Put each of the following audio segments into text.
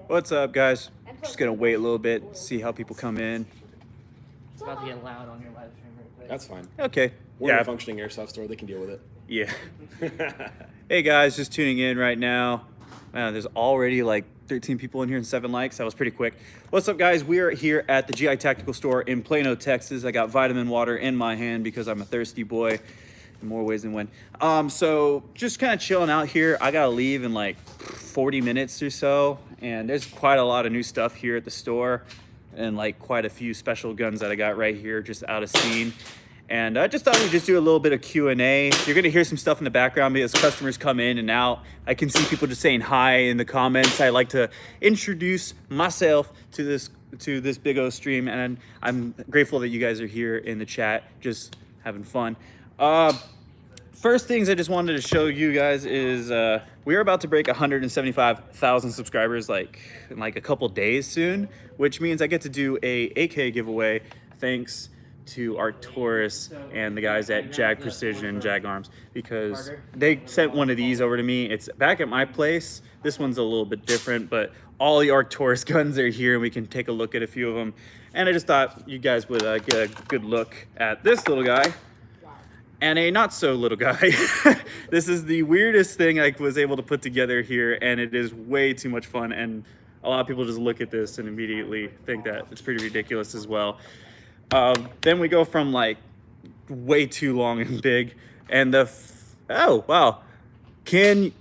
What's up, guys? Just gonna wait a little bit, see how people come in. It's about to get loud on your live stream real quick. That's fine. Okay. We're in a functioning Airsoft store. They can deal with it. Yeah. Hey guys, just tuning in right now. There's already like 13 people in here and 7 likes. That was pretty quick. What's up, guys? We are here at the GI Tactical Store in Plano, Texas. I got vitamin water in my hand because I'm a thirsty boy in more ways than one. So just kind of chilling out here. I gotta leave in like 40 minutes or so, and there's quite a lot of new stuff here at the store and like quite a few special guns that I got right here just out of scene. And I just thought we'd just do a little bit of Q&A. You're gonna hear some stuff in the background because customers come in and out. I can see people just saying hi in the comments. I like to introduce myself to this big O stream, and I'm grateful that you guys are here in the chat, just having fun. First things I just wanted to show you guys is we're about to break 175,000 subscribers in like a couple days soon, which means I get to do a AK giveaway thanks to Arcturus and the guys at Jag Precision, Jag Arms, because they sent one of these over to me. It's back at my place. This one's a little bit different, but all the Arcturus guns are here and we can take a look at a few of them. And I just thought you guys would get a good look at this little guy and a not so little guy. This is the weirdest thing I was able to put together here, and it is way too much fun. And a lot of people just look at this and immediately think that it's pretty ridiculous as well. Then we go from like way too long and big, and oh wow, I'm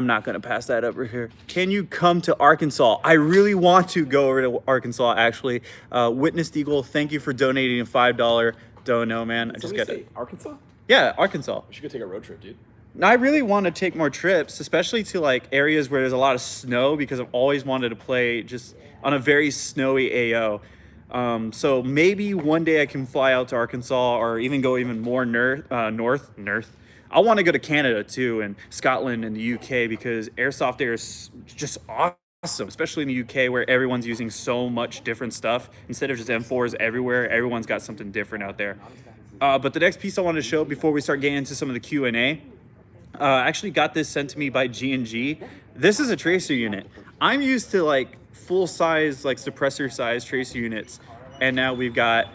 not gonna pass that over here. Can you come to Arkansas? I really want to go over to Arkansas actually. Witnessed Eagle, thank you for donating a $5 dono, man. I just got it. Arkansas? Yeah, Arkansas. We should go take a road trip, dude. I really want to take more trips, especially to like areas where there's a lot of snow, because I've always wanted to play just on a very snowy AO. So maybe one day I can fly out to Arkansas, or even go even more north. I want to go to Canada too, and Scotland and the UK, because Airsoft there is just awesome, especially in the UK where everyone's using so much different stuff. Instead of just M4s everywhere, everyone's got something different out there. But the next piece I wanted to show before we start getting into some of the Q&A, I actually got this sent to me by G&G. This is a tracer unit. I'm used to like full size, like suppressor size tracer units, and now we've got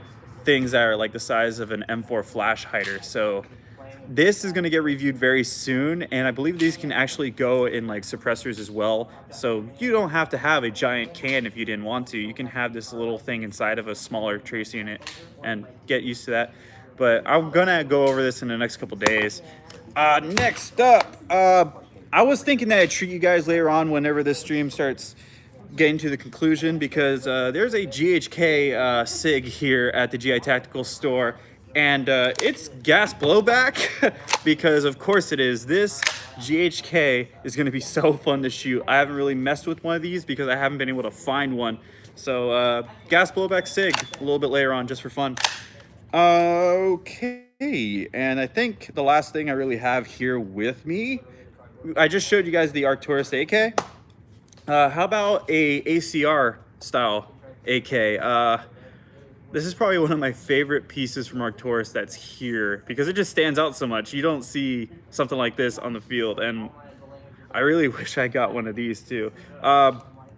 things that are like the size of an M4 flash hider. So this is going to get reviewed very soon, and I believe these can actually go in like suppressors as well. So you don't have to have a giant can if you didn't want to. You can have this little thing inside of a smaller tracer unit and get used to that. But I'm gonna go over this in the next couple days. Next up, I was thinking that I'd treat you guys later on whenever this stream starts getting to the conclusion, because there's a GHK SIG here at the GI Tactical Store, and it's gas blowback because of course it is. This GHK is going to be so fun to shoot. I haven't really messed with one of these because I haven't been able to find one. So gas blowback SIG a little bit later on just for fun. Okay, and I think the last thing I really have here with me, I just showed you guys the Arcturus AK. How about a ACR style AK? This is probably one of my favorite pieces from Arcturus that's here, because it just stands out so much. You don't see something like this on the field, and I really wish I got one of these too.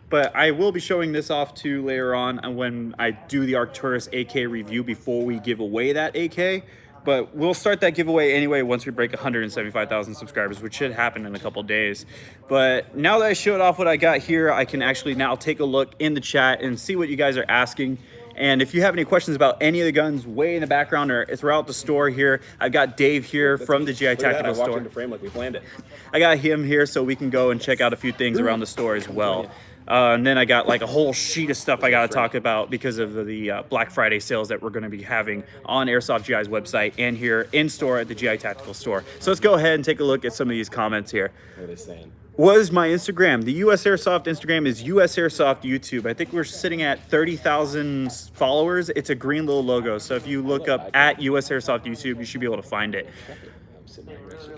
But I will be showing this off too later on when I do the Arcturus AK review before we give away that AK. But we'll start that giveaway anyway once we break 175,000 subscribers, which should happen in a couple days. But now that I showed off what I got here, I can actually now take a look in the chat and see what you guys are asking. And if you have any questions about any of the guns way in the background or throughout the store here, I've got Dave here from the GI Tactical Store. I walked into frame like we planned it. I got him here so we can go and check out a few things around the store as well. And then I got like a whole sheet of stuff I got to talk about because of the Black Friday sales that we're going to be having on Airsoft GI's website and here in store at the GI Tactical Store. So let's go ahead and take a look at some of these comments here. What are they saying? What is my Instagram? The USAirsoft Instagram is USAirsoft YouTube. I think we're sitting at 30,000 followers. It's a green little logo. So if you look up at USAirsoft YouTube, you should be able to find it.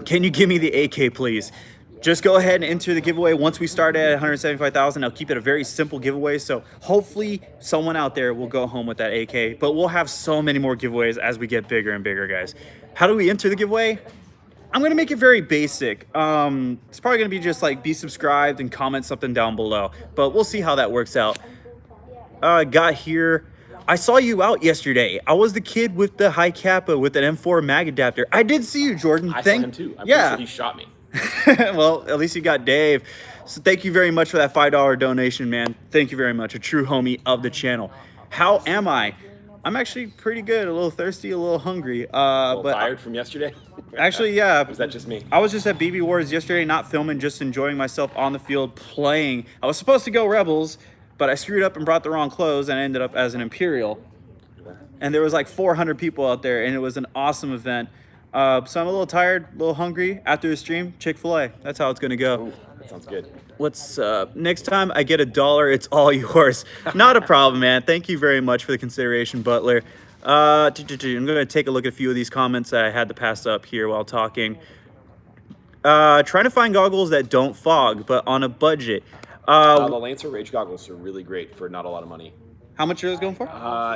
Can you give me the AK, please? Just go ahead and enter the giveaway. Once we start at 175,000, I'll keep it a very simple giveaway. So hopefully someone out there will go home with that AK, but we'll have so many more giveaways as we get bigger and bigger, guys. How do we enter the giveaway? I'm gonna make it very basic. It's probably gonna be just like be subscribed and comment something down below, but we'll see how that works out. Got here. I saw you out yesterday. I was the kid with the high kappa with an M4 mag adapter. I did see you, Jordan. I saw him too. I'm yeah. pretty sure he shot me. Well, at least you got Dave. So thank you very much for that $5 donation, man. Thank you very much. A true homie of the channel. How am I? I'm actually pretty good. A little thirsty, a little hungry. A little but tired from yesterday? actually, yeah. Was that just me? I was just at BB Wars yesterday, not filming, just enjoying myself on the field playing. I was supposed to go Rebels, but I screwed up and brought the wrong clothes and I ended up as an Imperial. And there was like 400 people out there, and it was an awesome event. So I'm a little tired, a little hungry. After the stream, Chick-fil-A. That's how it's gonna go. Ooh, that sounds good. What's up? Next time I get $1, it's all yours. Not a problem, man. Thank you very much for the consideration, Butler. I'm gonna take a look at a few of these comments that I had to pass up here while talking. Trying to find goggles that don't fog, but on a budget. The Lancer Rage goggles are really great for not a lot of money. How much are those going for?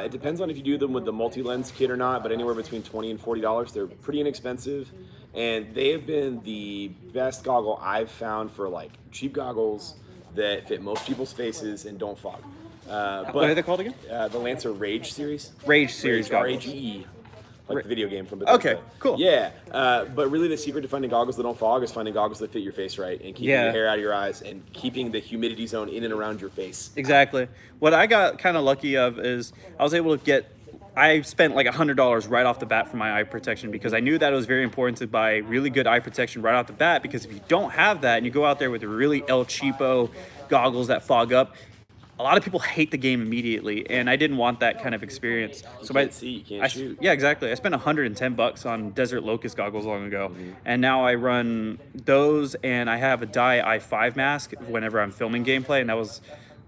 It depends on if you do them with the multi-lens kit or not, but anywhere between $20 and $40. They're pretty inexpensive, and they have been the best goggle I've found for like cheap goggles that fit most people's faces and don't fog. What are they called again? The Lancer Rage series. Rage series goggles. R-A-G-E. Like the video game from Bethesda. Okay, cool. Yeah, but really the secret to finding goggles that don't fog is finding goggles that fit your face right and keeping your hair out of your eyes and keeping the humidity zone in and around your face. Exactly. What I got kind of lucky of is I was able to get, I spent like $100 right off the bat for my eye protection because I knew that it was very important to buy really good eye protection right off the bat, because if you don't have that and you go out there with really El Cheapo goggles that fog up, a lot of people hate the game immediately, and I didn't want that kind of experience. You can't see, you can't shoot. Yeah, exactly. I spent $110 on Desert Locust goggles long ago, and now I run those, and I have a dye i5 mask whenever I'm filming gameplay, and that was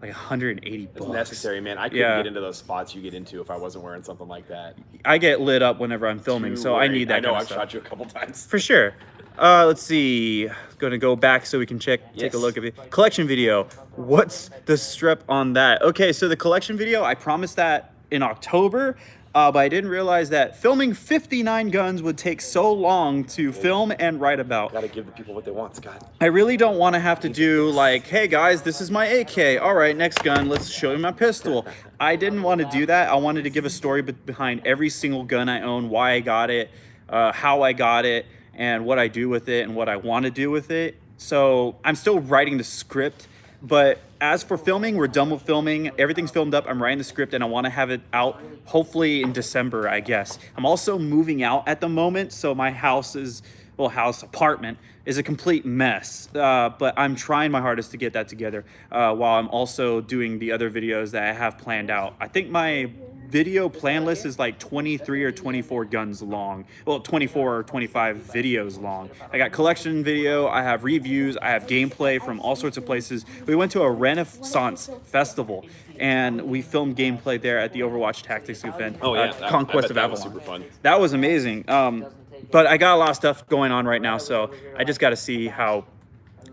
like $180. It's necessary, man. I couldn't get into those spots you get into if I wasn't wearing something like that. I get lit up whenever I'm filming, so I need that. I know, kind of I've stuff. shot you a couple times. For sure. Let's see. Gonna go back so we can take a look at it. Collection video. What's the strep on that? Okay, so the collection video, I promised that in October, but I didn't realize that filming 59 guns would take so long to film and write about. Gotta give the people what they want, Scott. I really don't want to have to do like, hey guys, this is my AK. All right, next gun, let's show you my pistol. I didn't want to do that. I wanted to give a story behind every single gun I own, why I got it, how I got it, and what I do with it and what I want to do with it. So I'm still writing the script, but as for filming, we're done with filming. Everything's filmed up. I'm writing the script and I want to have it out hopefully in December, I guess. I'm also moving out at the moment, so my apartment is a complete mess, but I'm trying my hardest to get that together while I'm also doing the other videos that I have planned out. I think my video plan list is like 23 or 24 guns long. Well, 24 or 25 videos long. I got collection video, I have reviews, I have gameplay from all sorts of places. We went to a Renaissance festival and we filmed gameplay there at the Overwatch Tactics event. Oh yeah, Conquest of that Avalon. was super fun. That was amazing. But I got a lot of stuff going on right now, so I just got to see how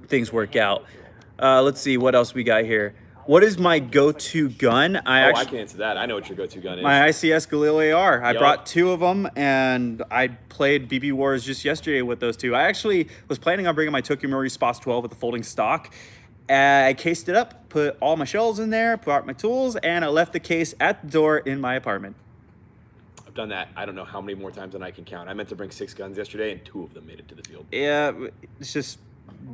things work out. Let's see what else we got here. What is my go-to gun? I can answer that. I know what your go-to gun is. My ICS Galil AR. I brought 2 of them, and I played BB Wars just yesterday with those 2. I actually was planning on bringing my Tokyo Marui Spots 12 with the folding stock. I cased it up, put all my shells in there, put out my tools, and I left the case at the door in my apartment. I've done that. I don't know how many more times than I can count. I meant to bring 6 guns yesterday, and 2 of them made it to the field. Yeah, it's just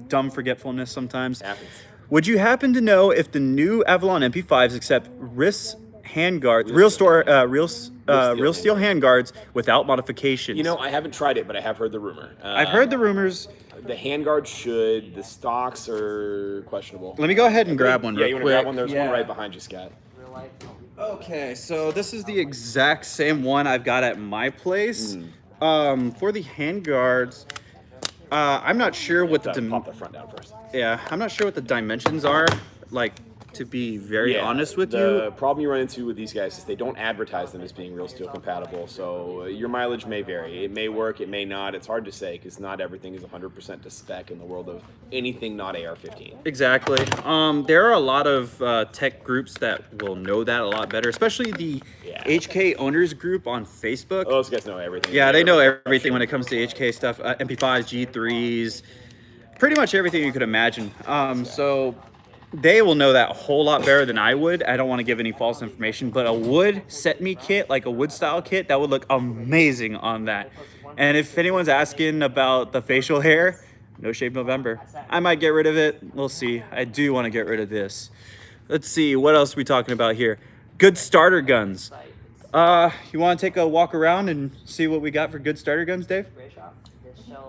dumb forgetfulness sometimes. It happens. Would you happen to know if the new Avalon MP5s accept wrist handguards, real steel handguards without modifications? You know, I haven't tried it, but I have heard the rumor. I've heard the rumors. The handguards should. The stocks are questionable. Let me go ahead and grab one Yeah, real you want quick. to grab one? There's one right behind you, Scott. Okay, so this is the exact same one I've got at my place. For the handguards, I'm not sure what Pop the front down first. I'm not sure what the dimensions are, like to be very honest with The problem you run into with these guys is they don't advertise them as being real steel compatible. So your mileage may vary. It may work, it may not. It's hard to say because not everything is 100% to spec in the world of anything not AR-15. Exactly. There are a lot of tech groups that will know that a lot better, especially the HK owners group on Facebook. Oh, those guys know everything. Yeah, they know everything when it comes to HK stuff, MP5s, G3s, pretty much everything you could imagine. So they will know that a whole lot better than I would. I don't want to give any false information, but a wood set me kit, like a wood style kit, that would look amazing on that. And if anyone's asking about the facial hair, no shave November. I might get rid of it. We'll see. I do want to get rid of this. Let's see, what else are we talking about here? Good starter guns. You want to take a walk around and see what we got for good starter guns, Dave?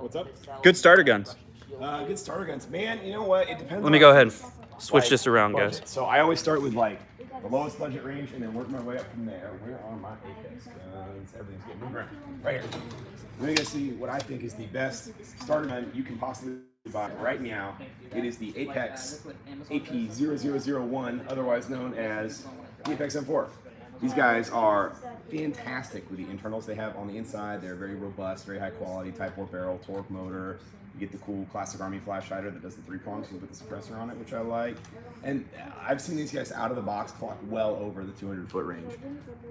What's up? Good starter guns. Good starter guns. Man, you know what? It depends. Let me go ahead and switch this around, budget. guys. So I always start with like the lowest budget range and then work my way up from there. Where are my Apex guns? Everything's getting moved around. Right here. We're gonna see what I think is the best starter gun you can possibly buy right now. It is the Apex AP0001, otherwise known as the Apex M4. These guys are fantastic with the internals they have on the inside. They're very robust, very high quality, Type 4 barrel, torque motor. You get the cool classic Army flash hider that does the 3 prongs with the suppressor on it, which I like. And I've seen these guys out of the box clock well over the 200-foot range.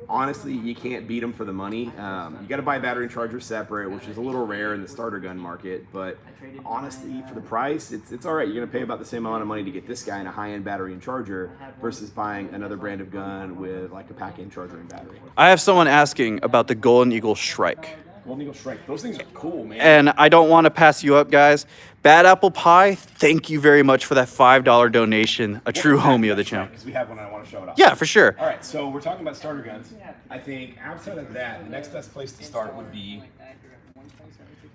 Honestly, you can't beat them for the money. You got to buy battery and charger separate, which is a little rare in the starter gun market. But honestly, for the price, it's all right. You're going to pay about the same amount of money to get this guy in a high-end battery and charger versus buying another brand of gun with like a pack-in charger and battery. I have someone asking about the Golden Eagle Shrike. Golden Eagle Shrike. Those things are cool, man. And I don't want to pass you up, guys. Bad Apple Pie, thank you very much for that $5 donation. A true homie of the channel. Because we have one and I want to show it off. Yeah, for sure. All right, so we're talking about starter guns. I think outside of that, the next best place to start would be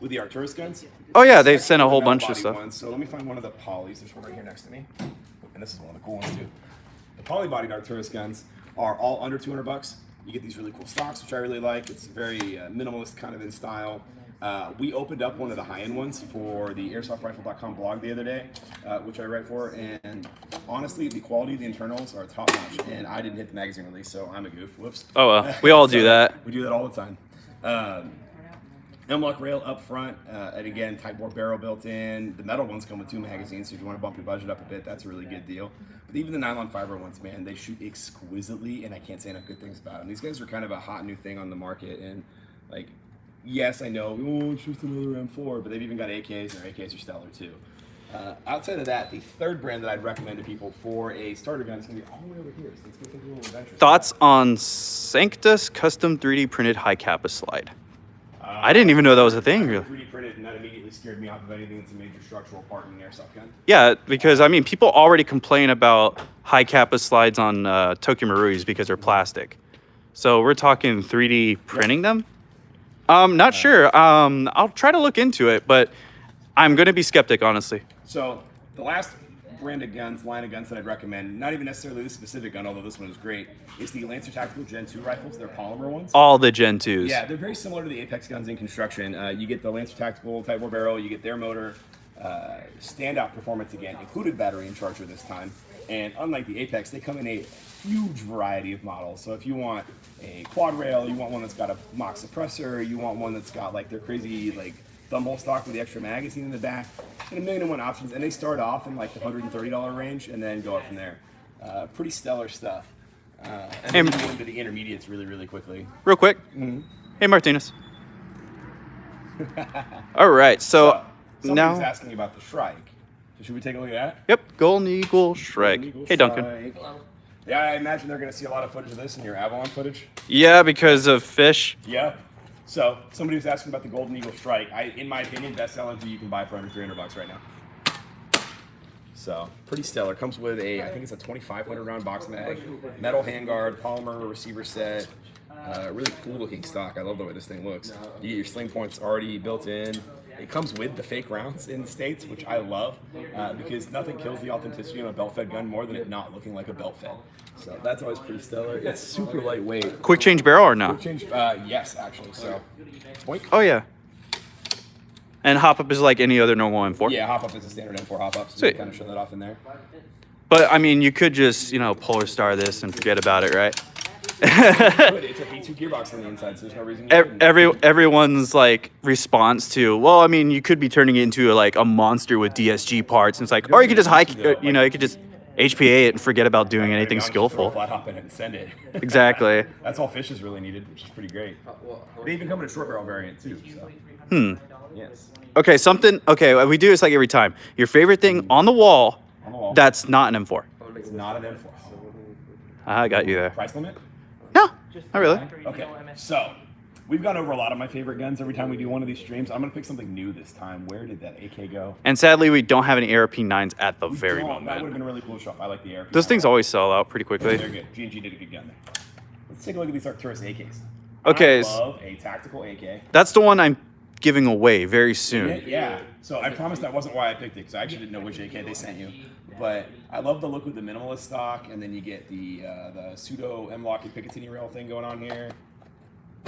with the Arcturus guns. Oh yeah, they've sent a whole bunch of stuff. So let me find one of the polys. There's one right here next to me. And this is one of the cool ones too. The poly-bodied Arcturus guns are all under 200 bucks. You get these really cool stocks, which I really like. It's very minimalist kind of in style. We opened up one of the high-end ones for the AirsoftRifle.com blog the other day, which I write for, and honestly, the quality of the internals are top-notch, and I didn't hit the magazine release, so I'm a goof. Whoops. Oh, well, we all do that. We do that all the time. M-Lock rail up front, and again, Type 4 barrel built in. The metal ones come with 2 magazines, so if you want to bump your budget up a bit, that's a really good deal. But even the nylon fiber ones, man, they shoot exquisitely, and I can't say enough good things about them. These guys are kind of a hot new thing on the market, and like, yes, I know, oh, it's just another M4, but they've even got AKs, and their AKs are stellar too. Outside of that, the third brand that I'd recommend to people for a starter gun is going to be all the way over here. So let's go take a little adventure. Thoughts on Sanctus custom 3D printed high kappa slide? I didn't even know that was a thing. 3D printed, and that immediately scared me off of anything that's a major structural part in an airsoft gun. Yeah, because I mean, people already complain about high kappa slides on Tokyo Maruis because they're plastic. So we're talking 3D printing them? Not sure. I'll try to look into it, but I'm going to be skeptic, honestly. So the last brand of guns, line of guns that I'd recommend, not even necessarily this specific gun, although this one is great, is the Lancer Tactical Gen 2 rifles. They're polymer ones. All the Gen 2s. Yeah, they're very similar to the Apex guns in construction. You get the Lancer Tactical Type 4 barrel, you get their motor, standout performance again, included battery and charger this time. And unlike the Apex, they come in a huge variety of models. So if you want a quad rail, you want one that's got a mock suppressor, you want one that's got like their crazy like thumbhole stock with the extra magazine in the back, and 1,000,001 options. And they start off in like the $130 range and then go up from there. Pretty stellar stuff. And then you go into the intermediates really, really quickly. Real quick. Hey, Martinez. All right, so somebody's now asking about the Shrike. So should we take a look at that? Yep, Golden Eagle Shrike. Golden Eagle Hey, Duncan. Shrike. Yeah, I imagine they're going to see a lot of footage of this in your Avalon footage. Yeah, because of fish. Yeah. So somebody was asking about the Golden Eagle Shrike. In my opinion, best LMG you can buy for under 300 bucks right now. So pretty stellar. Comes with I think it's a 2,500 round box mag, metal handguard, polymer receiver set. Really cool looking stock. I love the way this thing looks. You get your sling points already built in. It comes with the fake rounds in the States, which I love because nothing kills the authenticity of a belt-fed gun more than it not looking like a belt-fed. So that's always pretty stellar. It's super lightweight. Quick change barrel or no? Quick change, yes, actually. So, boink. Oh, yeah. And hop up is like any other normal M4? Yeah, hop up is a standard M4 hop up. So Sweet. you kind of show that off in there. But I mean, you could just, you know, Polar Star this and forget about it, right? Good. It's a V2 gearbox on the inside, so there's no reason you couldn't. Everyone's like response to, well, I mean, you could be turning it into like a monster with DSG parts, and it's like, or you could just you know, you could just HPA it and forget about doing anything skillful. Flat hop in it and send it. Exactly. That's all Fishes really needed, which is pretty great. They even come in a short barrel variant too. So. Yes. Okay, okay, we do this like every time. Your favorite thing on the wall, that's not an M4. It's not an M4. I got you there. Price limit? No, not really. Okay, so we've gone over a lot of my favorite guns every time we do one of these streams. I'm gonna pick something new this time. Where did that AK go? And sadly, we don't have any ARP9s at the very That moment. would have been really cool to show off. I like the ARP. Those things always sell out pretty quickly. They're good. G&G did a good gun there. Let's take a look at these Arcturus AKs. Okay. I love a tactical AK. That's the one I'm giving away very soon. Yeah. So I promise that wasn't why I picked it, because I actually didn't know which AK they sent you. But I love the look with the minimalist stock, and then you get the pseudo M-Lock and Picatinny rail thing going on here.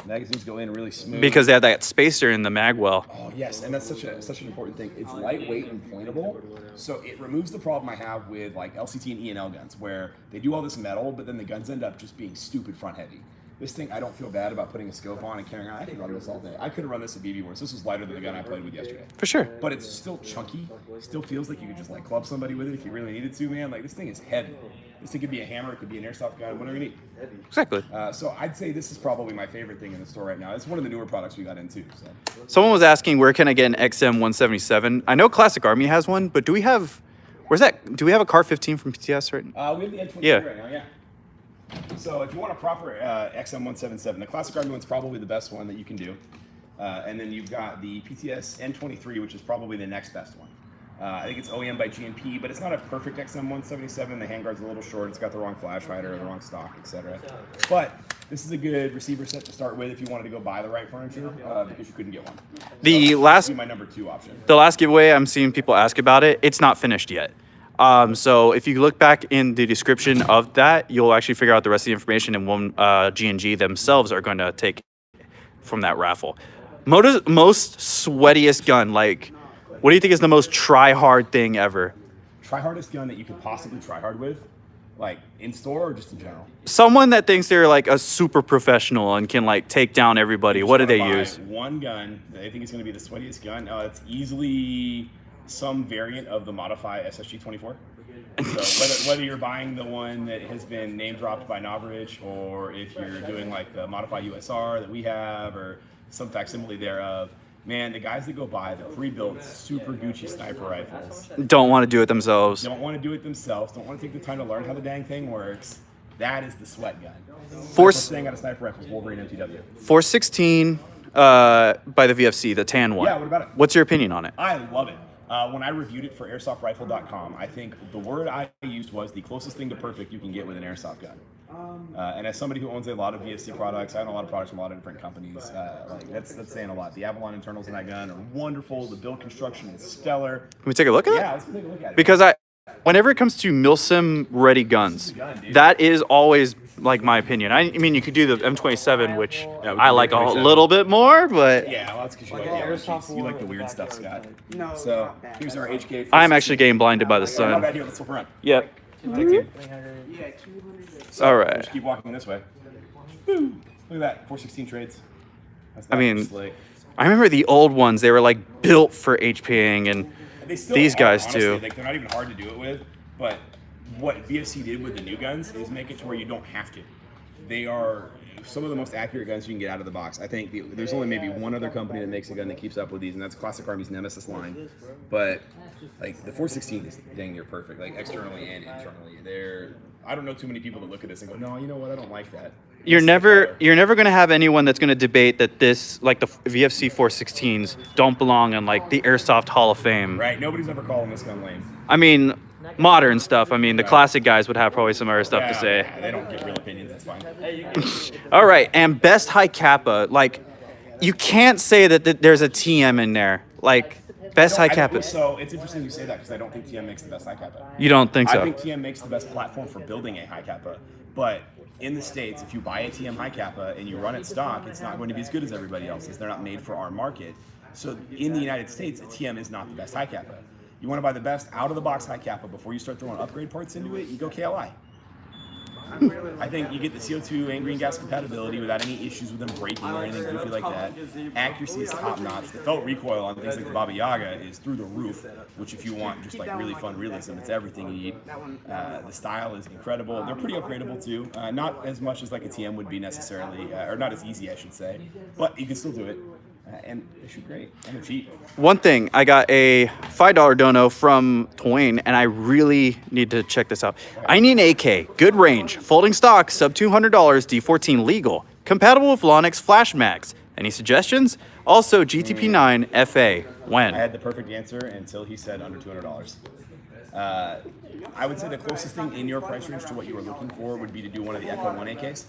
Magazines go in really smooth. Because they have that spacer in the magwell. Oh yes, and that's such an important thing. It's lightweight and pointable, so it removes the problem I have with like LCT and E&L guns, where they do all this metal, but then the guns end up just being stupid front heavy. This thing, I don't feel bad about putting a scope on and carrying on. I could run this all day. I could run this at BB Wars. This was lighter than the gun I played with yesterday. For sure. But it's still chunky. Still feels like you could just like club somebody with it if you really needed to, man. Like this thing is heavy. This thing could be a hammer. It could be an airsoft gun. Whatever you need. Exactly. So I'd say this is probably my favorite thing in the store right now. It's one of the newer products we got into. So. Someone was asking, where can I get an XM177? I know Classic Army has one, but do we have Do we have a Car 15 from PTS right now? We have the N23 Yeah. right now, yeah. So if you want a proper XM177, the Classic Army one's probably the best one that you can do. And then you've got the PTS N23, which is probably the next best one. I think it's OEM by GMP, but it's not a perfect XM177. The handguard's a little short. It's got the wrong flash hider, the wrong stock, etc. But this is a good receiver set to start with if you wanted to go buy the right furniture, because you couldn't get one. The so last, this would be my number 2 option. The last giveaway, I'm seeing people ask about it. It's not finished yet. So if you look back in the description of that, you'll actually figure out the rest of the information, and one G&G themselves are going to take from that raffle. Most sweatiest gun, like, what do you think is the most try-hard thing ever? Try-hardest gun that you could possibly try hard with? Like, in store or just in general? Someone that thinks they're, like, a super professional and can, like, take down everybody. What do they use? One gun that I think is going to be the sweatiest gun. It's easily some variant of the Modify SSG-24. So whether you're buying the one that has been name dropped by Novrich, or if you're doing like the Modify USR that we have, or some facsimile thereof, man, the guys that go buy the pre-built super Gucci sniper rifles don't want to do it themselves. Don't want to do it themselves. Don't want to take the time to learn how the dang thing works. That is the sweat gun. First thing out of sniper rifles, Wolverine MTW. 416 by the VFC, the tan one. Yeah, what about it? What's your opinion on it? I love it. When I reviewed it for AirsoftRifle.com, I think the word I used was the closest thing to perfect you can get with an airsoft gun. And as somebody who owns a lot of VSC products, I own a lot of products from a lot of different companies. Like that's saying a lot. The Avalon internals in that gun are wonderful. The build construction is stellar. Can we take a look at it? Yeah, let's take a look at it. Because whenever it comes to milsim ready guns, that is always like my opinion. I mean, you could do the M27, which I like a little bit more, but yeah, well, that's because you like the weird stuff, Scott. No. So here's our HK. I'm actually getting blinded by the sun. Right here, let's flip around. Yep. So, all right. Just keep walking this way. Look at that, 416 trades. I mean, I remember the old ones. They were like built for HPing, and these guys too. Like, they're not even hard to do it with, but what VFC did with the new guns is make it to where you don't have to. They are some of the most accurate guns you can get out of the box. I think there's only maybe one other company that makes a gun that keeps up with these, and that's Classic Army's Nemesis line. But like the 416 is dang near perfect, like externally and internally. I don't know too many people that look at this and go, no, you know what, I don't like that. You're never going to have anyone that's going to debate that this, like the VFC 416s, don't belong in like the Airsoft Hall of Fame. Right. Nobody's ever calling this gun lame. I mean, modern stuff. I mean, the classic guys would have probably some other stuff to say. They don't get real opinions. That's fine. All right, and best high kappa. Like, you can't say that there's a TM in there. Like, best high kappa. So it's interesting you say that because I don't think TM makes the best high kappa. You don't think so? I think TM makes the best platform for building a high kappa, but in the States, if you buy a TM high kappa and you run it stock, it's not going to be as good as everybody else's. They're not made for our market. So in the United States, a TM is not the best high kappa. you want to buy the best out-of-the-box high cap, but before you start throwing upgrade parts into it, you go KLI. I think you get the CO2 and green gas compatibility without any issues with them breaking or anything goofy like that. Accuracy is top notch. The felt recoil on things like the Baba Yaga is through the roof, which if you want just like really fun realism, it's everything you need. The style is incredible. They're pretty upgradable too. Not as much as like a TM would be necessarily, or not as easy I should say, but you can still do it. And they shoot great, and they're cheap. One thing, I got a $5 dono from Twain, and I really need to check this out. I need an AK, good range, folding stock, sub $200, D14 legal, compatible with Lonix Flash Mags. Any suggestions? Also, GTP9 FA. When? I had the perfect answer until he said under $200. I would say the closest thing in your price range to what you were looking for would be to do one of the Echo 1 AKs.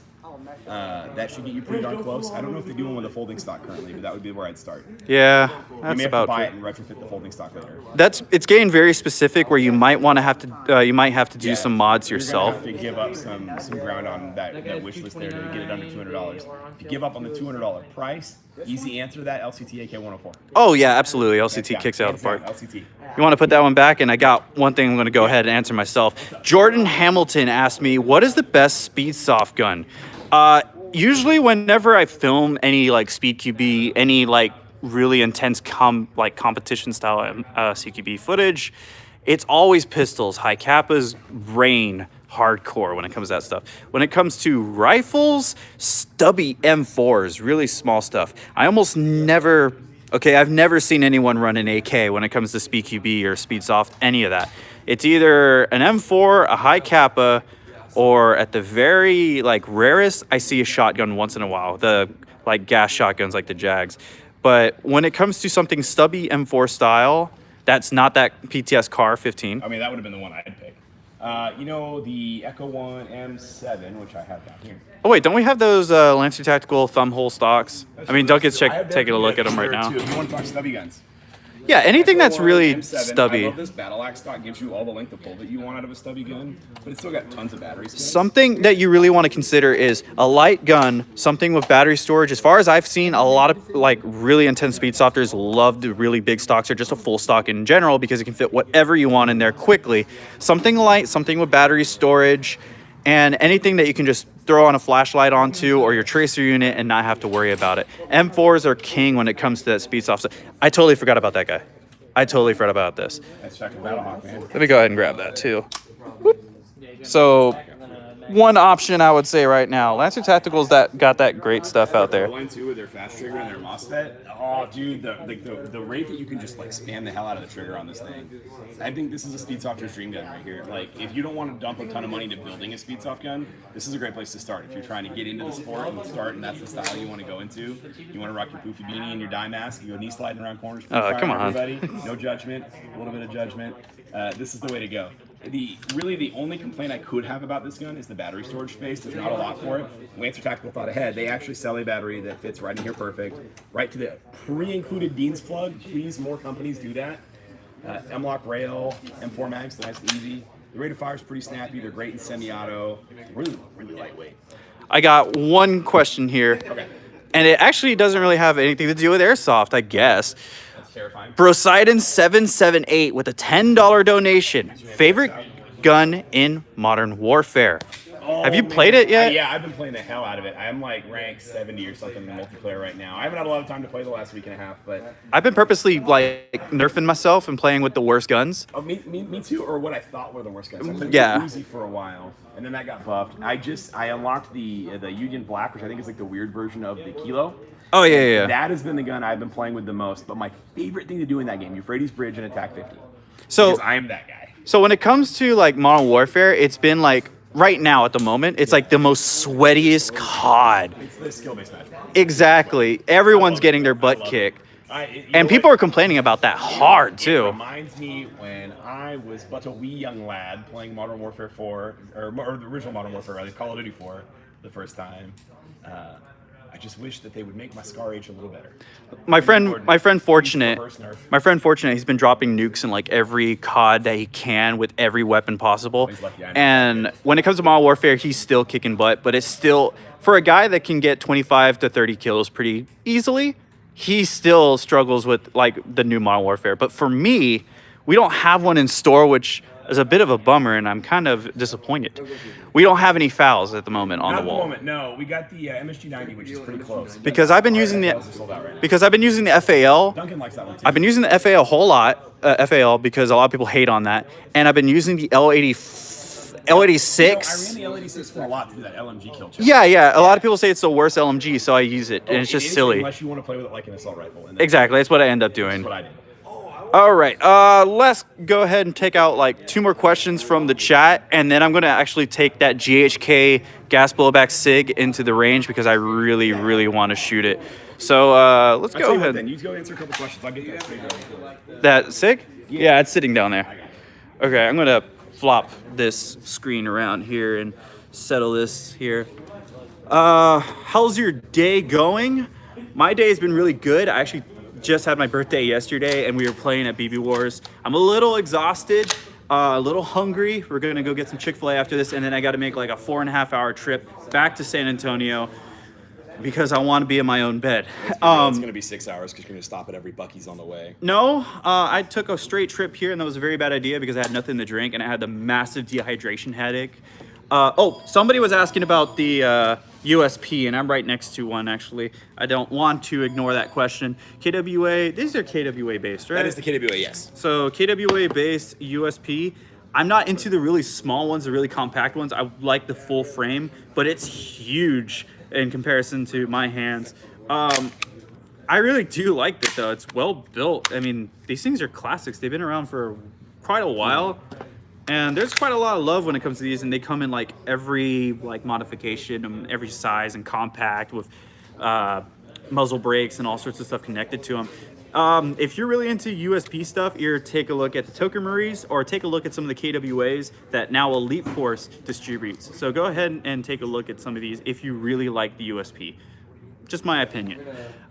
That should get you pretty darn close. I don't know if they do one with a folding stock currently, but that would be where I'd start. Yeah, You that's may have to about buy true. it and retrofit the folding stock later. It's getting very specific where you might want to have to, you might have to do some mods yourself. You're gonna have to give up some ground on that wish list there to get it under $200. If you give up on the $200 price, easy answer to that, LCT AK 104. Oh yeah, absolutely. LCT kicks it out of the park. LCT. You want to put that one back? And I got one thing I'm going to go ahead and answer myself. Jordan Hamilton asked me, what is the best speed soft gun? Usually whenever I film any like speed QB, any like really intense competition style CQB footage, it's always pistols. High Kappas reign hardcore when it comes to that stuff. When it comes to rifles, stubby M4s, really small stuff. I almost never... Okay, I've never seen anyone run an AK when it comes to Speed QB or Speed Soft, any of that. It's either an M4, a high Kappa, or at the very like rarest, I see a shotgun once in a while. The like gas shotguns like the Jags. But when it comes to something stubby M4 style, that's not that PTS Car 15. I mean, that would have been the one I'd pick. You know, the Echo 1 M7, which I have down here. Oh wait, don't we have those Lancer Tactical thumb hole stocks? I mean, Duncan's taking a look at them right now. If you want to talk stubby guns. Yeah, anything that's Echo 1 really M7, I stubby. love this battle axe stock gives you all the length of pull that you want out of a stubby gun, but it's still got tons of battery space. Something that you really want to consider is a light gun, something with battery storage. As far as I've seen, a lot of like really intense speed softers love the really big stocks or just a full stock in general because it can fit whatever you want in there quickly. Something light, something with battery storage, and anything that you can just throw on a flashlight onto or your tracer unit and not have to worry about it. M4s are king when it comes to that speed soft. I totally forgot about that guy. I totally forgot about this. That's Chuck Battlehawk, man. Let me go ahead and grab that too. Whoop. So, one option I would say right now, Lancer Tacticals that got that great stuff out there. Line 2 with their fast trigger and their MOSFET. Oh, dude, the rate that you can just like spam the hell out of the trigger on this thing. I think this is a Speedsofter's dream gun right here. Like, if you don't want to dump a ton of money into building a Speedsoft gun, this is a great place to start. If you're trying to get into the sport and start, and that's the style you want to go into, you want to rock your poofy beanie and your dye mask, you go knee sliding around corners. Come on. Everybody. No judgment, a little bit of judgment. This is the way to go. The only complaint I could have about this gun is the battery storage space. There's not a lot for it. Lancer Tactical thought ahead. They actually sell a battery that fits right in here perfect. Right to the pre-included Dean's plug. Please, more companies do that. M-Lock rail, M4 mags, nice and easy. The rate of fire is pretty snappy. They're great in semi-auto. Really, really lightweight. I got one question here. Okay. And it actually doesn't really have anything to do with Airsoft, I guess. That's terrifying. Brosidon778 with a $10 donation. Favorite gun in Modern Warfare? Have you played it yet? Yeah, I've been playing the hell out of it. I'm like rank 70 or something in multiplayer right now. I haven't had a lot of time to play the last week and a half, but... I've been purposely like nerfing myself and playing with the worst guns. Oh, me too, or what I thought were the worst guns. I played Yeah. with Uzi for a while, and then that got buffed. I unlocked the Union Black, which I think is like the weird version of the Kilo. Oh, yeah. That has been the gun I've been playing with the most, but my favorite thing to do in that game, Euphrates Bridge and Attack 50. So, Because I am that guy. so when it comes to like Modern Warfare, it's been like, right now at the moment, it's like the most sweatiest COD. It's the skill-based match. Exactly. Everyone's getting their butt kicked. And people are complaining about that hard, It too. reminds me when I was but a wee young lad playing Modern Warfare 4, or the original Modern Warfare, rather, Call of Duty 4, the first time. I just wish that they would make my scar age a little better. My friend Fortunate, he's been dropping nukes in like every COD that he can with every weapon possible. He's lucky I know. And when it comes to Modern Warfare, he's still kicking butt, but it's still, for a guy that can get 25 to 30 kills pretty easily, he still struggles with like the new Modern Warfare. But for me, We don't have one in store, which is a bit of a bummer, and I'm kind of disappointed. We don't have any fouls at the moment on Not the wall. at the moment, no. We got the MSG90, which is pretty close. Because I've been using the FAL. Duncan likes that one too. I've been using the FAL a whole lot, FAL, because a lot of people hate on that, and I've been using the L86. I ran the L86 for a lot to do that LMG kill check. Yeah. A lot of people say it's the worst LMG, so I use it, and it's just silly. Unless you want to play with it like an assault rifle. And Exactly, that's what I end up doing. That's what I did. All right, let's go ahead and take out like 2 more questions from the chat, and then I'm gonna actually take that GHK gas blowback SIG into the range because I really, really want to shoot it. So let's go ahead. Then you go answer a couple questions. I'll get that. That SIG? Yeah, it's sitting down there. Okay, I'm gonna flop this screen around here and settle this here. How's your day going? My day has been really good. I actually just had my birthday yesterday and we were playing at BB Wars. I'm a little exhausted, a little hungry. We're gonna go get some Chick-fil-A after this, and then I gotta make like a 4.5-hour trip back to San Antonio because I want to be in my own bed. It's gonna be 6 hours because you're gonna stop at every Buc-ee's on the way. No, I took a straight trip here, and that was a very bad idea because I had nothing to drink and I had the massive dehydration headache. Oh, somebody was asking about the USP, and I'm right next to one actually. I don't want to ignore that question. KWA, these are KWA based, right? That is the KWA, yes. So KWA based USP. I'm not into the really small ones, the really compact ones. I like the full frame, but it's huge in comparison to my hands. I really do like it though. It's well built. I mean, these things are classics. They've been around for quite a while. And there's quite a lot of love when it comes to these, and they come in like every like modification and every size and compact with muzzle brakes and all sorts of stuff connected to them. If you're really into USP stuff, either take a look at the Toka Maries or take a look at some of the KWAs that now Elite Force distributes. So go ahead and take a look at some of these if you really like the USP. Just my opinion.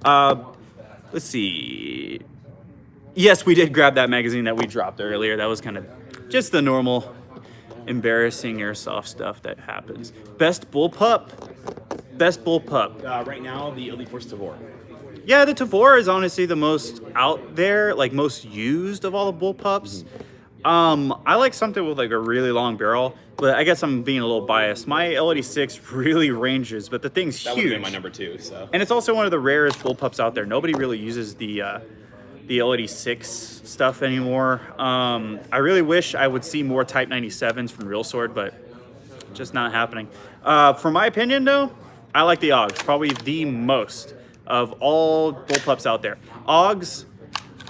Let's see. Yes, we did grab that magazine that we dropped earlier. That was kind of just the normal embarrassing airsoft stuff that happens. Best bullpup. Right now, the Elite Force Tavor. Yeah, the Tavor is honestly the most out there, like most used of all the bullpups. I like something with like a really long barrel, but I guess I'm being a little biased. My L86 really ranges, but the thing's That would have huge. been my number 2, so. And it's also one of the rarest bullpups out there. Nobody really uses the L86 stuff anymore. I really wish I would see more Type 97s from Real Sword, but just not happening. For my opinion though, I like the Aags, probably the most of all bullpups out there. Aags,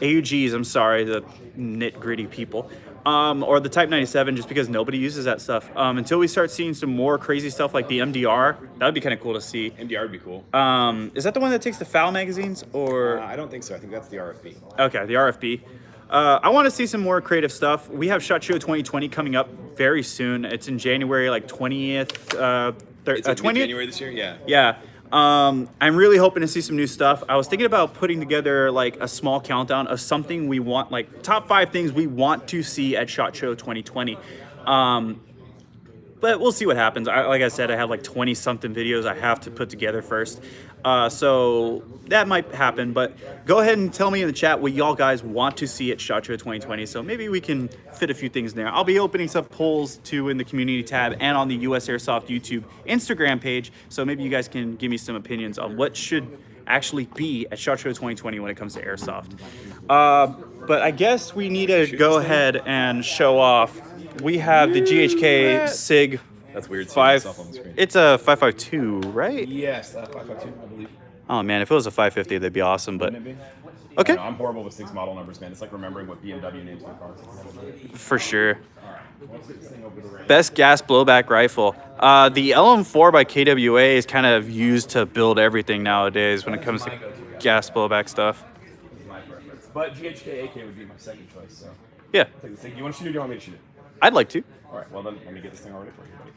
AUGs, I'm sorry, the nit-gritty people, or the Type 97, just because nobody uses that stuff. Until we start seeing some more crazy stuff like the MDR, that would be kind of cool to see. MDR would be cool. Is that the one that takes the FAL magazines, or? I don't think so. I think that's the RFB. Okay, the RFB. I want to see some more creative stuff. We have SHOT Show 2020 coming up very soon. It's in January, like 20th, It's 20th? January this year, yeah. Yeah. I'm really hoping to see some new stuff. I was thinking about putting together like a small countdown of something we want, like top 5 things we want to see at SHOT Show 2020. But we'll see what happens. Like I said, I have like 20 something videos I have to put together first. So that might happen, but go ahead and tell me in the chat what y'all guys want to see at SHOT Show 2020. So maybe we can fit a few things in there. I'll be opening some polls too in the community tab and on the USAirsoft YouTube Instagram page. So maybe you guys can give me some opinions on what should actually be at SHOT Show 2020 when it comes to airsoft. But I guess we need to go ahead and show off. We have the GHK SIG. That's weird. seeing 5. myself on the screen. It's a 552, right? Yes, 552, I believe. Oh man, if it was a 550, that'd be awesome. But Wouldn't it be? okay, I know, I'm horrible with 6 model numbers, man. It's like remembering what BMW names their cars. for sure. Best gas blowback rifle. The LM4 by KWA is kind of used to build everything nowadays when it comes to gas blowback stuff. My preference. But GHK AK would be my second choice, so. Yeah, Take this thing. Do you want to shoot it or do you want me to shoot it? I'd like to, All right, well then, let me get this thing ready for you, buddy.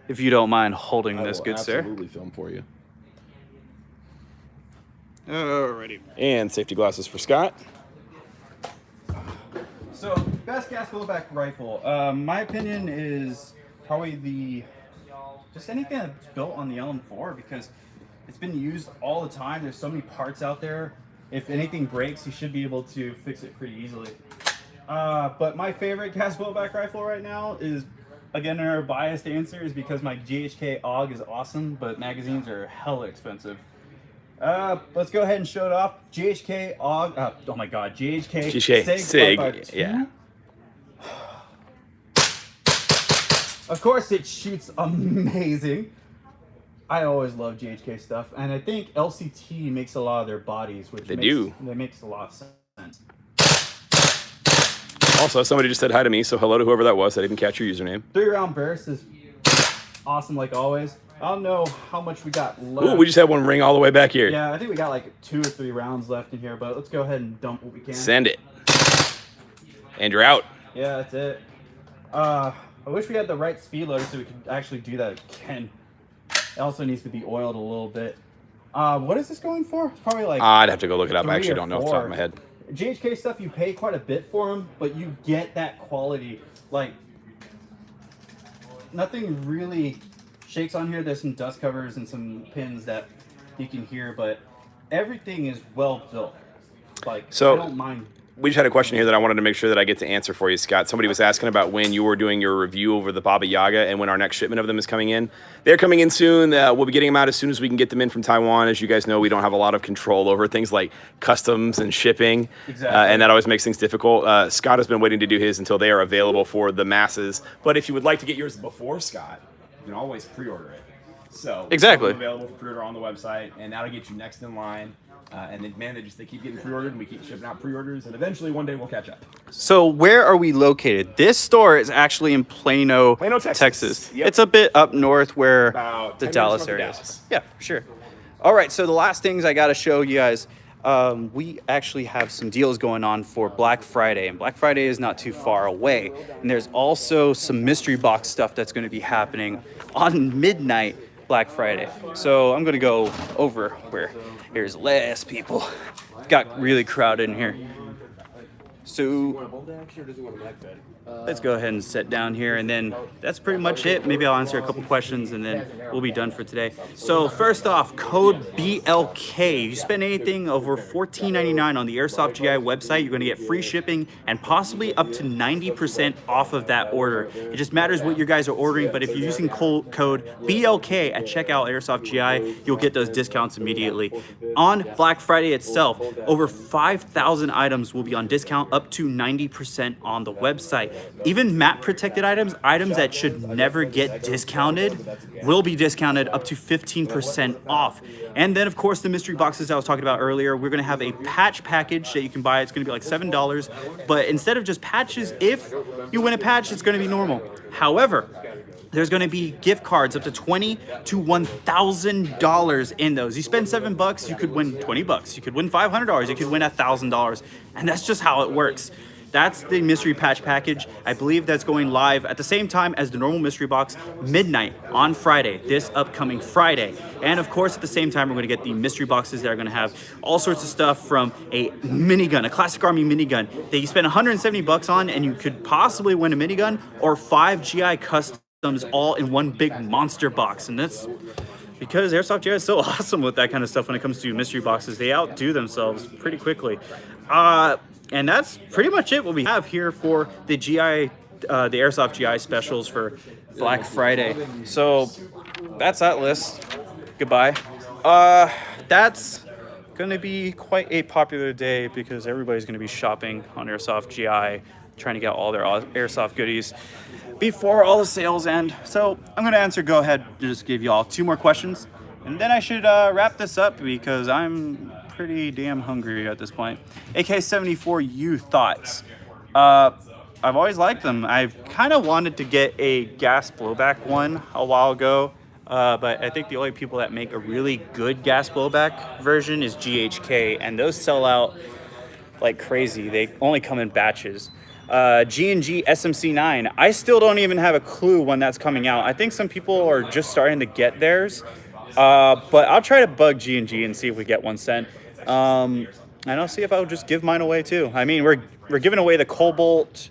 if you don't mind holding I this, will good sir. absolutely film for you. Alrighty. And safety glasses for Scott. So, best gas blowback rifle. My opinion is probably just anything that's built on the LM4 because it's been used all the time. There's so many parts out there. If anything breaks, you should be able to fix it pretty easily. But my favorite gas blowback rifle right now is, again, our biased answer is because my GHK Aag is awesome, but magazines are hella expensive. Let's go ahead and show it off. GHK Aag. Oh my God, GHK Sig. 552. Yeah. Of course, it shoots amazing. I always love GHK stuff, and I think LCT makes a lot of their bodies, which that makes a lot of sense. Also, somebody just said hi to me, so hello to whoever that was. I didn't catch your username. 3-round burst is awesome, like always. I don't know how much we got left. Ooh, we just had one ring all the way back here. Yeah, I think we got like 2 or 3 rounds left in here, but let's go ahead and dump what we can. Send it. And you're out. Yeah, that's it. I wish we had the right speed loader so we could actually do that again. It also needs to be oiled a little bit. What is this going for? It's probably like I'd have to go look it up. I 3 actually or don't know off the 4. top of my head. GHK stuff, you pay quite a bit for them, but you get that quality. Like, nothing really shakes on here. There's some dust covers and some pins that you can hear, but everything is well built. Like, so, I don't mind. We just had a question here that I wanted to make sure that I get to answer for you, Scott. Somebody was asking about when you were doing your review over the Baba Yaga and when our next shipment of them is coming in. They're coming in soon. We'll be getting them out as soon as we can get them in from Taiwan. As you guys know, we don't have a lot of control over things like customs and shipping. Exactly. And that always makes things difficult. Scott has been waiting to do his until they are available for the masses. But if you would like to get yours before Scott, you can always pre-order it. So Exactly. it's available for pre-order on the website, and that'll get you next in line. And then, man, they keep getting pre-ordered, and we keep shipping out pre-orders, and eventually one day we'll catch up. So where are we located? This store is actually in Plano, Texas. Yep. It's a bit up north where About the 10 Dallas minutes north of area is. Dallas. Yeah, sure. All right, so the last things I got to show you guys, we actually have some deals going on for Black Friday, and Black Friday is not too far away. And there's also some mystery box stuff that's going to be happening on midnight Black Friday. So I'm going to go over where there's less people. It got really crowded in here. So let's go ahead and sit down here, and then that's pretty much it. Maybe I'll answer a couple questions and then we'll be done for today. So first off, code BLK. You spend anything over $14.99 on the Airsoft GI website, you're going to get free shipping and possibly up to 90% off of that order. It just matters what you guys are ordering, but if you're using code BLK at checkout Airsoft GI, you'll get those discounts immediately. On Black Friday itself, over 5,000 items will be on discount, up to 90% on the website. Even map protected items that should never get discounted, will be discounted up to 15% off. And then of course the mystery boxes I was talking about earlier, we're gonna have a patch package that you can buy. It's gonna be like $7, but instead of just patches, if you win a patch, it's gonna be normal. However, there's going to be gift cards up to $20 to $1,000 in those. You spend $7, you could win $20. You could win $500. You could win $1,000, and that's just how it works. That's the mystery patch package. I believe that's going live at the same time as the normal mystery box, midnight on Friday, this upcoming Friday. And of course, at the same time, we're going to get the mystery boxes that are going to have all sorts of stuff from a minigun, a classic army minigun that you spend $170 on, and you could possibly win a minigun or 5 GI customs all in one big monster box. And that's because Airsoft GI is so awesome with that kind of stuff when it comes to mystery boxes. They outdo themselves pretty quickly. And that's pretty much it what we have here for the GI, the Airsoft GI specials for Black Friday. So that's that list. Goodbye. That's gonna be quite a popular day because everybody's gonna be shopping on Airsoft GI, trying to get all their Airsoft goodies before all the sales end. So I'm gonna go ahead and just give you all 2 more questions, and then I should wrap this up because I'm pretty damn hungry at this point. AK-74U thoughts. I've always liked them. I've kind of wanted to get a gas blowback one a while ago, but I think the only people that make a really good gas blowback version is GHK, and those sell out like crazy. They only come in batches. G&G SMC9. I still don't even have a clue when that's coming out. I think some people are just starting to get theirs, but I'll try to bug G&G and see if we get one sent. And I'll see if I'll just give mine away too. I mean, we're giving away the Cobalt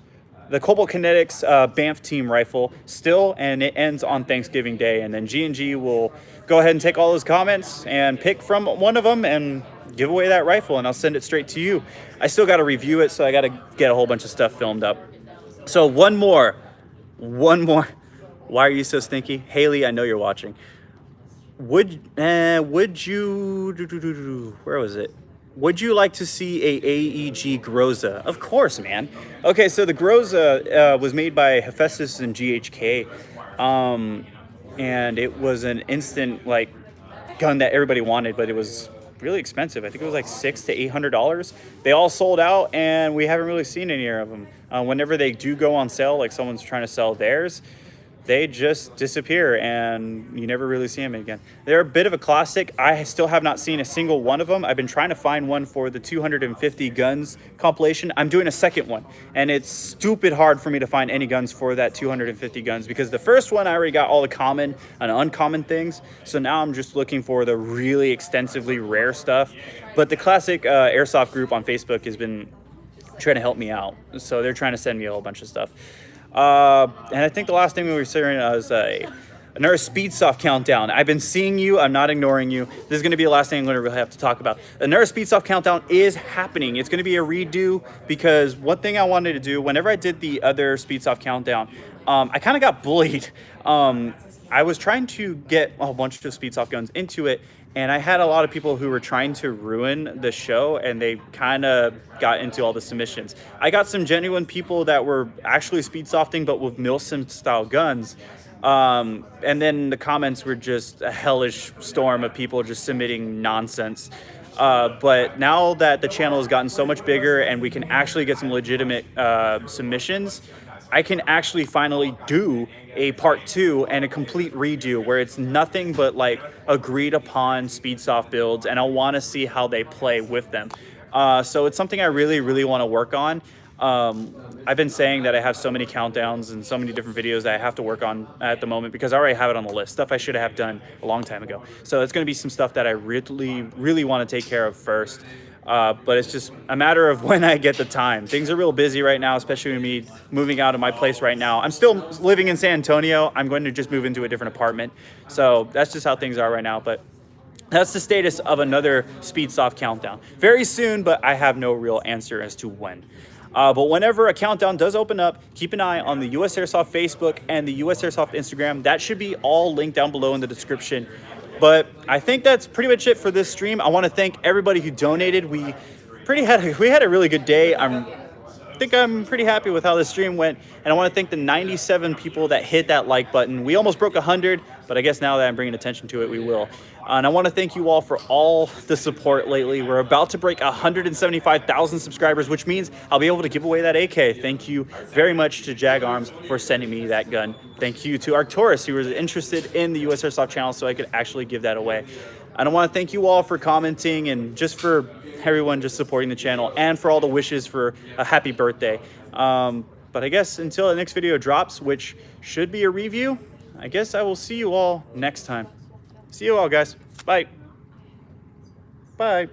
Kinetics Banff Team rifle still, and it ends on Thanksgiving Day. And then G&G will go ahead and take all those comments and pick from one of them, and give away that rifle and I'll send it straight to you. I still got to review it, so I got to get a whole bunch of stuff filmed up. So one more. Why are you so stinky? Haley, I know you're watching. Would you, where was it? Would you like to see a Aag Grossa? Of course, man. Okay, so the Grossa was made by Hephaestus and GHK. And it was an instant like gun that everybody wanted, but it was really expensive. I think it was like $600 to $800. They all sold out, and we haven't really seen any of them. Whenever they do go on sale, like someone's trying to sell theirs, they just disappear and you never really see them again. They're a bit of a classic. I still have not seen a single one of them. I've been trying to find one for the 250 guns compilation. I'm doing a second one, and it's stupid hard for me to find any guns for that 250 guns because the first one I already got all the common and uncommon things. So now I'm just looking for the really extensively rare stuff. But the classic Airsoft group on Facebook has been trying to help me out. So they're trying to send me a whole bunch of stuff. And I think the last thing we were saying was another Speedsoft countdown. I've been seeing you. I'm not ignoring you. This is going to be the last thing I'm going to really have to talk about. Another Speedsoft countdown is happening. It's going to be a redo because one thing I wanted to do, whenever I did the other Speedsoft countdown, I kind of got bullied. I was trying to get a bunch of Speedsoft guns into it, and I had a lot of people who were trying to ruin the show, and they kind of got into all the submissions. I got some genuine people that were actually speedsofting, but with Milsim style guns. And then the comments were just a hellish storm of people just submitting nonsense. But now that the channel has gotten so much bigger and we can actually get some legitimate submissions, I can actually finally do a part 2 and a complete redo where it's nothing but like agreed upon Speedsoft builds, and I want to see how they play with them. So it's something I really want to work on. I've been saying that I have so many countdowns and so many different videos that I have to work on at the moment because I already have it on the list, stuff I should have done a long time ago. So it's going to be some stuff that I really want to take care of first. But it's just a matter of when I get the time. Things are real busy right now, especially with me moving out of my place right now. I'm still living in San Antonio. I'm going to just move into a different apartment. So that's just how things are right now. But that's the status of another Speedsoft countdown. Very soon, but I have no real answer as to when. But whenever a countdown does open up, keep an eye on the USAirsoft Facebook and the USAirsoft Instagram. That should be all linked down below in the description. But I think that's pretty much it for this stream. I want to thank everybody who donated. We had a really good day. I think I'm pretty happy with how this stream went. And I want to thank the 97 people that hit that like button. We almost broke 100, but I guess now that I'm bringing attention to it, we will. And I want to thank you all for all the support lately. We're about to break 175,000 subscribers, which means I'll be able to give away that AK. Thank you very much to Jag Arms for sending me that gun. Thank you to Arcturus, who was interested in the US Airsoft channel, so I could actually give that away. And I want to thank you all for commenting and just for everyone just supporting the channel and for all the wishes for a happy birthday. But I guess until the next video drops, which should be a review, I guess I will see you all next time. See you all, guys. Bye. Bye.